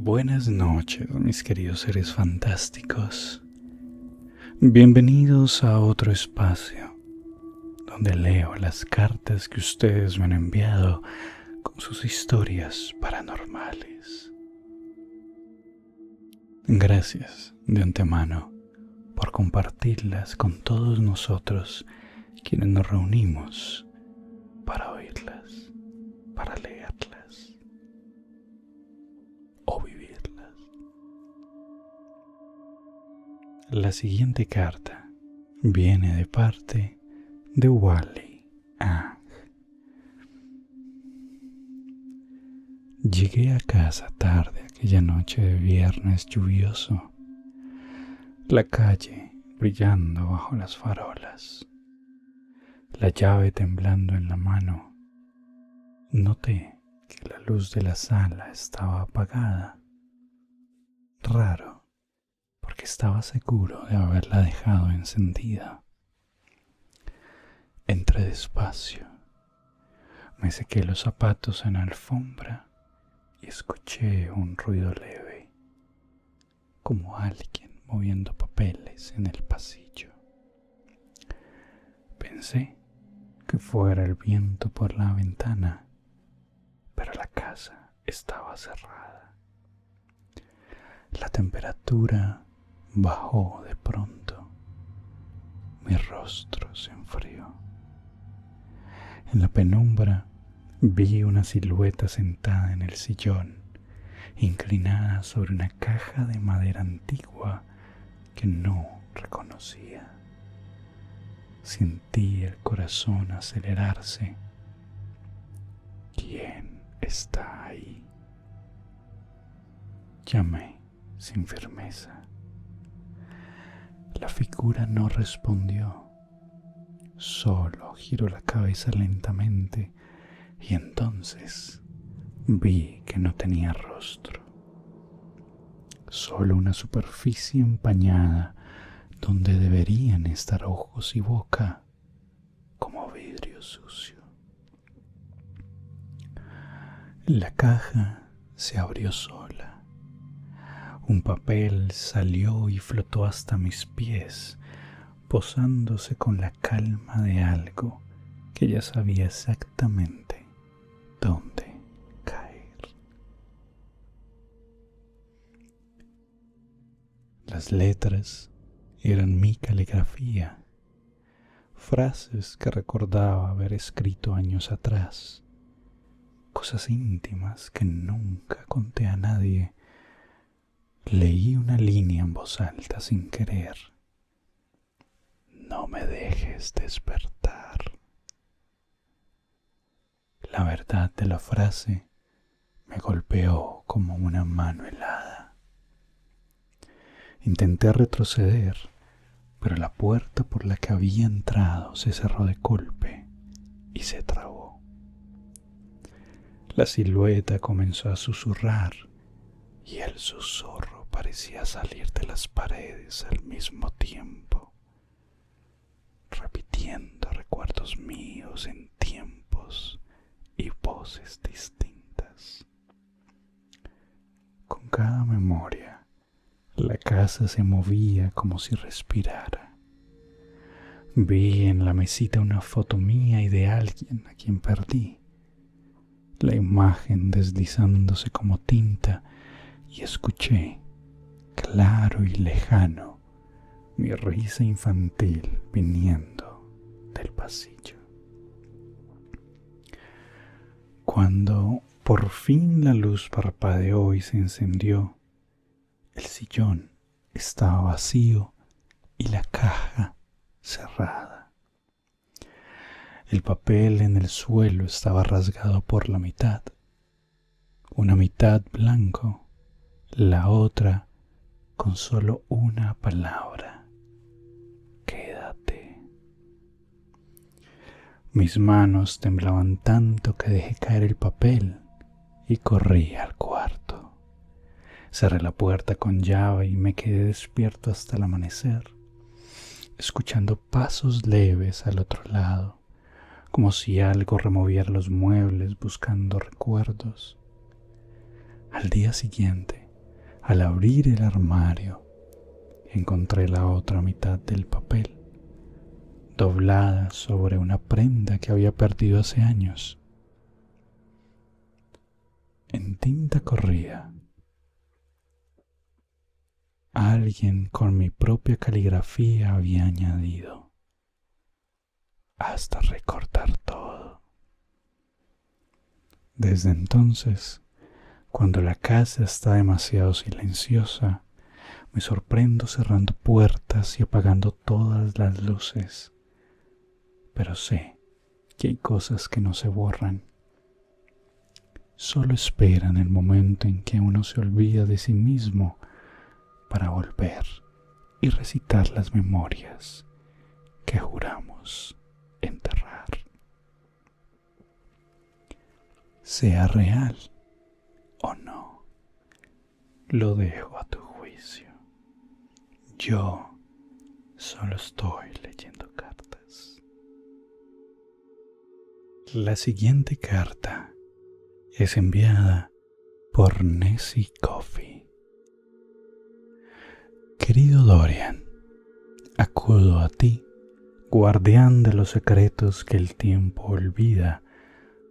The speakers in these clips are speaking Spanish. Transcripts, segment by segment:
Buenas noches, mis queridos seres fantásticos. Bienvenidos a otro espacio donde leo las cartas que ustedes me han enviado con sus historias paranormales. Gracias de antemano por compartirlas con todos nosotros quienes nos reunimos para oírlas, para leerlas o vivirlas. La siguiente carta viene de parte de Wally Ang. Llegué a casa tarde aquella noche de viernes lluvioso, la calle brillando bajo las farolas, la llave temblando en la mano. Noté que la luz de la sala estaba apagada. Raro, porque estaba seguro de haberla dejado encendida. Entré despacio, me sequé los zapatos en la alfombra y escuché un ruido leve, como alguien moviendo papeles en el pasillo. Pensé que fuera el viento por la ventana, pero la casa estaba cerrada. La temperatura bajó de pronto. Mi rostro se enfrió. En la penumbra vi una silueta sentada en el sillón, inclinada sobre una caja de madera antigua que no reconocía. Sentí el corazón acelerarse. ¿Quién está ahí? Llamé sin firmeza. La figura no respondió. Solo giró la cabeza lentamente y entonces vi que no tenía rostro. Solo una superficie empañada donde deberían estar ojos y boca, como vidrio sucio. La caja se abrió sola. Un papel salió y flotó hasta mis pies, posándose con la calma de algo que ya sabía exactamente dónde caer. Las letras eran mi caligrafía, frases que recordaba haber escrito años atrás, cosas íntimas que nunca conté a nadie. Leí una línea en voz alta sin querer. No me dejes despertar. La verdad de la frase me golpeó como una mano helada. Intenté retroceder, pero la puerta por la que había entrado se cerró de golpe y se trabó. La silueta comenzó a susurrar y el susurro parecía salir de las paredes al mismo tiempo, repitiendo recuerdos míos en tiempos y voces distintas. Con cada memoria, la casa se movía como si respirara. Vi en la mesita una foto mía y de alguien a quien perdí, la imagen deslizándose como tinta, y escuché, claro y lejano, mi risa infantil viniendo del pasillo. Cuando por fin la luz parpadeó y se encendió, el sillón estaba vacío y la caja cerrada. El papel en el suelo estaba rasgado por la mitad, una mitad blanco, la otra con solo una palabra: quédate. Mis manos temblaban tanto que dejé caer el papel y corrí al cuarto. Cerré la puerta con llave y me quedé despierto hasta el amanecer, escuchando pasos leves al otro lado, como si algo removiera los muebles buscando recuerdos. Al día siguiente Al abrir el armario, encontré la otra mitad del papel, doblada sobre una prenda que había perdido hace años. En tinta corrida, alguien con mi propia caligrafía había añadido, hasta recortar todo. Desde entonces, cuando la casa está demasiado silenciosa, me sorprendo cerrando puertas y apagando todas las luces. Pero sé que hay cosas que no se borran. Solo esperan el momento en que uno se olvida de sí mismo para volver y recitar las memorias que juramos enterrar. Sea real o no, lo dejo a tu juicio. Yo solo estoy leyendo cartas. La siguiente carta es enviada por Nessie Coffee. Querido Dorian, acudo a ti, guardián de los secretos que el tiempo olvida,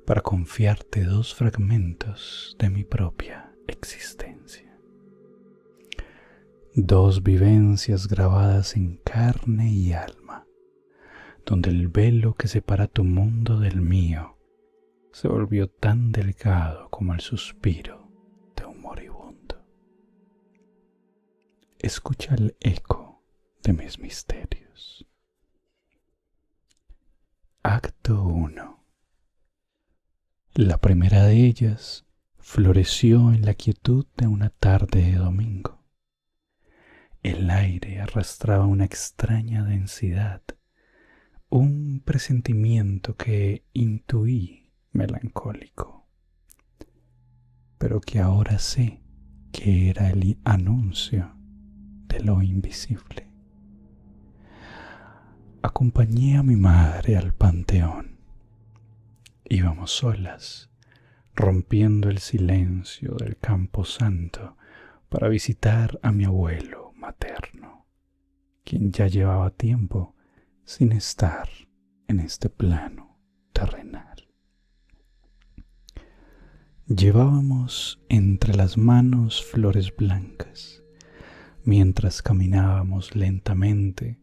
para confiarte dos fragmentos de mi propia existencia. Dos vivencias grabadas en carne y alma, donde el velo que separa tu mundo del mío se volvió tan delgado como el suspiro de un moribundo. Escucha el eco de mis misterios. Acto 1. La primera de ellas floreció en la quietud de una tarde de domingo. El aire arrastraba una extraña densidad, un presentimiento que intuí melancólico, pero que ahora sé que era el anuncio de lo invisible. Acompañé a mi madre al panteón. Íbamos solas, rompiendo el silencio del camposanto para visitar a mi abuelo materno, quien ya llevaba tiempo sin estar en este plano terrenal. Llevábamos entre las manos flores blancas, mientras caminábamos lentamente,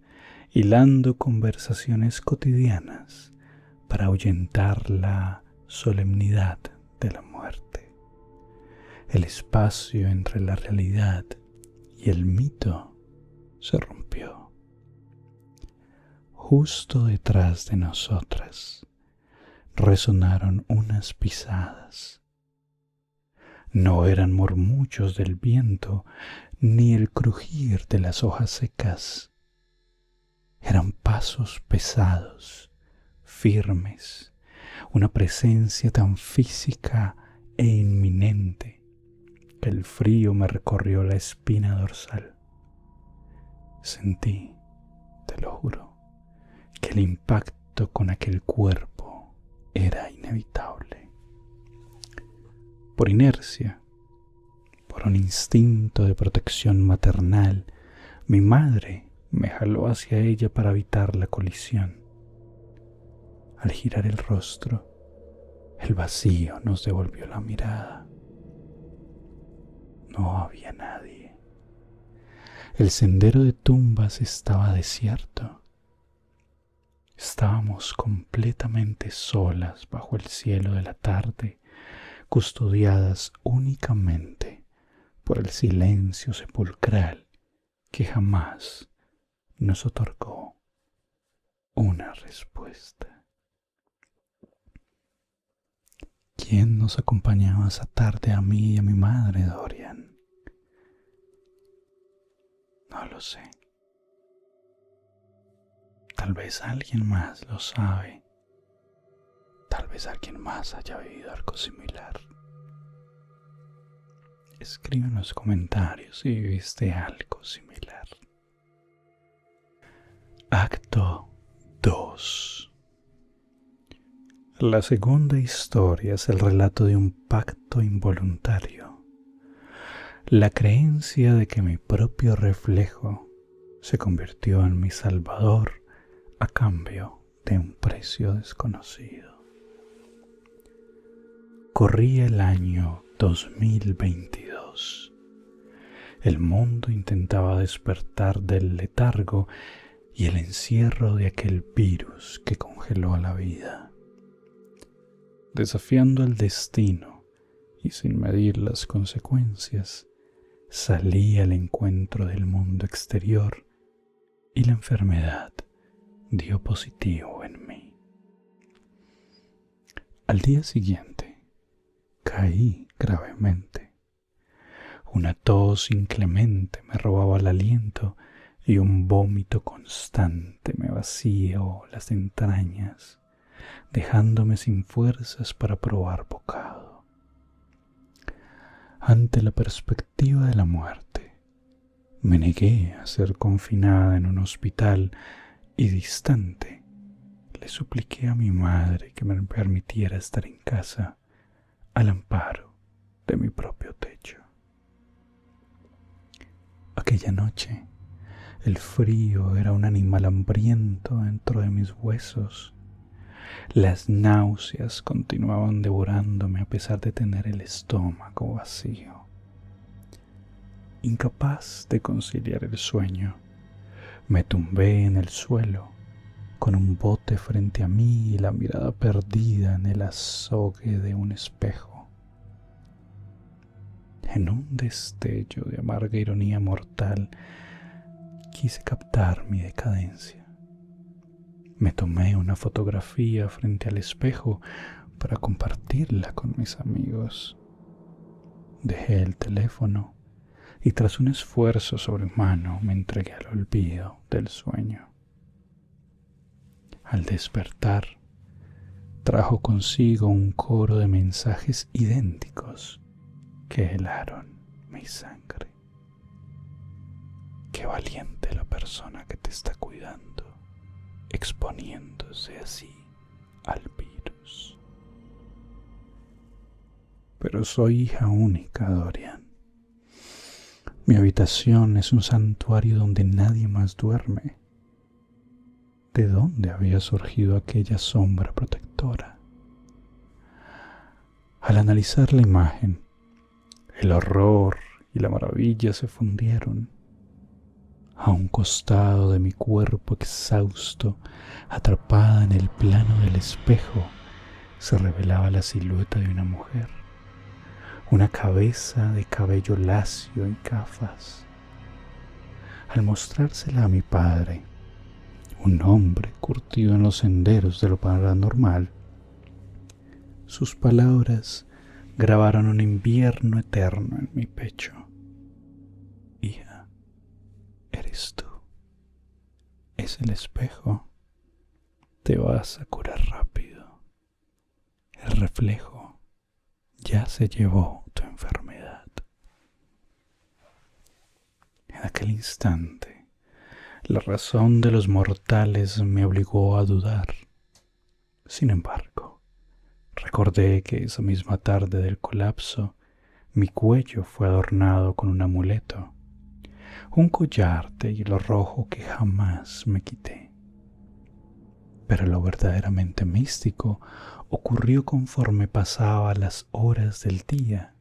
hilando conversaciones cotidianas para ahuyentar la solemnidad de la muerte. El espacio entre la realidad y el mito se rompió. Justo detrás de nosotras resonaron unas pisadas. No eran murmullos del viento ni el crujir de las hojas secas. Eran pasos pesados, firmes, una presencia tan física e inminente que el frío me recorrió la espina dorsal. Sentí, te lo juro, que el impacto con aquel cuerpo era inevitable. Por inercia, por un instinto de protección maternal, mi madre me jaló hacia ella para evitar la colisión. Al girar el rostro, el vacío nos devolvió la mirada. No había nadie. El sendero de tumbas estaba desierto. Estábamos completamente solas bajo el cielo de la tarde, custodiadas únicamente por el silencio sepulcral que jamás nos otorgó una respuesta. ¿Quién nos acompañaba esa tarde a mí y a mi madre, Dorian? No lo sé. Tal vez alguien más lo sabe. Tal vez alguien más haya vivido algo similar. Escribe en los comentarios si viviste algo similar. Acto 2. La segunda historia es el relato de un pacto involuntario. La creencia de que mi propio reflejo se convirtió en mi salvador a cambio de un precio desconocido. Corría el año 2022. El mundo intentaba despertar del letargo y el encierro de aquel virus que congeló la vida. Desafiando el destino y sin medir las consecuencias, salí al encuentro del mundo exterior y la enfermedad dio positivo en mí. Al día siguiente, caí gravemente. Una tos inclemente me robaba el aliento y un vómito constante me vació las entrañas, dejándome sin fuerzas para probar bocado. Ante la perspectiva de la muerte, me negué a ser confinada en un hospital y distante, le supliqué a mi madre que me permitiera estar en casa al amparo de mi propio techo. Aquella noche, el frío era un animal hambriento dentro de mis huesos. Las náuseas continuaban devorándome a pesar de tener el estómago vacío. Incapaz de conciliar el sueño, me tumbé en el suelo, con un bote frente a mí y la mirada perdida en el azogue de un espejo. En un destello de amarga ironía mortal, quise captar mi decadencia. Me tomé una fotografía frente al espejo para compartirla con mis amigos. Dejé el teléfono y tras un esfuerzo sobrehumano me entregué al olvido del sueño. Al despertar, trajo consigo un coro de mensajes idénticos que helaron mi sangre. Qué valiente la persona que te está cuidando, exponiéndose así al virus. Pero soy hija única, Dorian. Mi habitación es un santuario donde nadie más duerme. ¿De dónde había surgido aquella sombra protectora? Al analizar la imagen, el horror y la maravilla se fundieron. A un costado de mi cuerpo exhausto, atrapada en el plano del espejo, se revelaba la silueta de una mujer, una cabeza de cabello lacio y gafas. Al mostrársela a mi padre, un hombre curtido en los senderos de lo paranormal, sus palabras grabaron un invierno eterno en mi pecho. Hija, eres tú. Es el espejo. Te vas a curar rápido. El reflejo ya se llevó tu enfermedad. En aquel instante, la razón de los mortales me obligó a dudar. Sin embargo, recordé que esa misma tarde del colapso, mi cuello fue adornado con un amuleto, un collar de hilo rojo que jamás me quité. Pero lo verdaderamente místico ocurrió conforme pasaba las horas del día.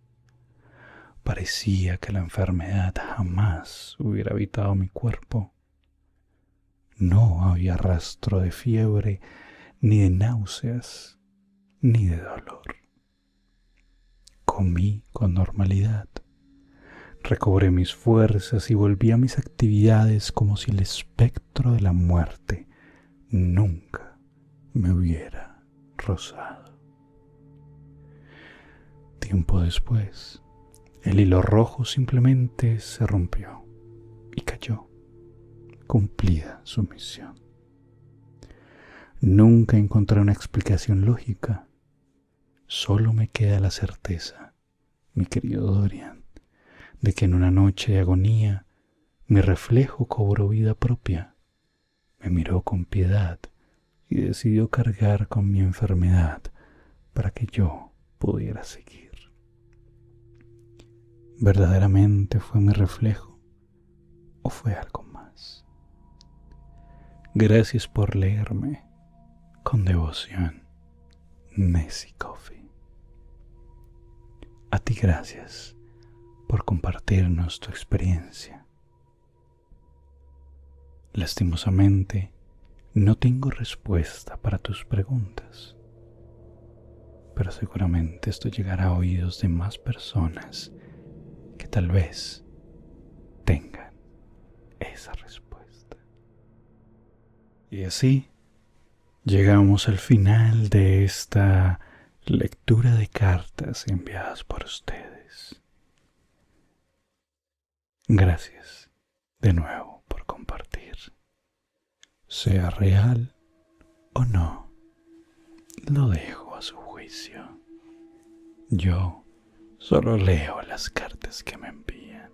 Parecía que la enfermedad jamás hubiera habitado mi cuerpo. No había rastro de fiebre, ni de náuseas, ni de dolor. Comí con normalidad. Recobré mis fuerzas y volví a mis actividades como si el espectro de la muerte nunca me hubiera rozado. Tiempo después, el hilo rojo simplemente se rompió y cayó, cumplida su misión. Nunca encontré una explicación lógica. Solo me queda la certeza, mi querido Dorian, de que en una noche de agonía mi reflejo cobró vida propia, me miró con piedad y decidió cargar con mi enfermedad para que yo pudiera seguir. ¿Verdaderamente fue mi reflejo o fue algo más? Gracias por leerme con devoción, Nessie Coffee. A ti gracias por compartirnos tu experiencia. Lastimosamente, no tengo respuesta para tus preguntas, pero seguramente esto llegará a oídos de más personas que tal vez tengan esa respuesta. Y así llegamos al final de esta lectura de cartas enviadas por ustedes. Gracias de nuevo por compartir. Sea real o no, lo dejo a su juicio. Yo solo leo las cartas que me envían.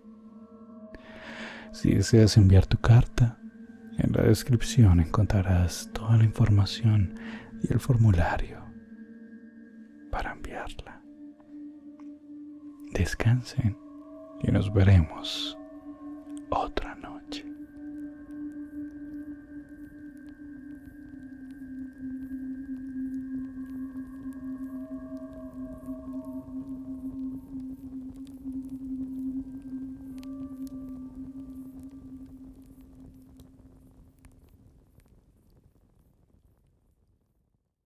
Si deseas enviar tu carta, en la descripción encontrarás toda la información y el formulario para enviarla. Descansen y nos veremos otra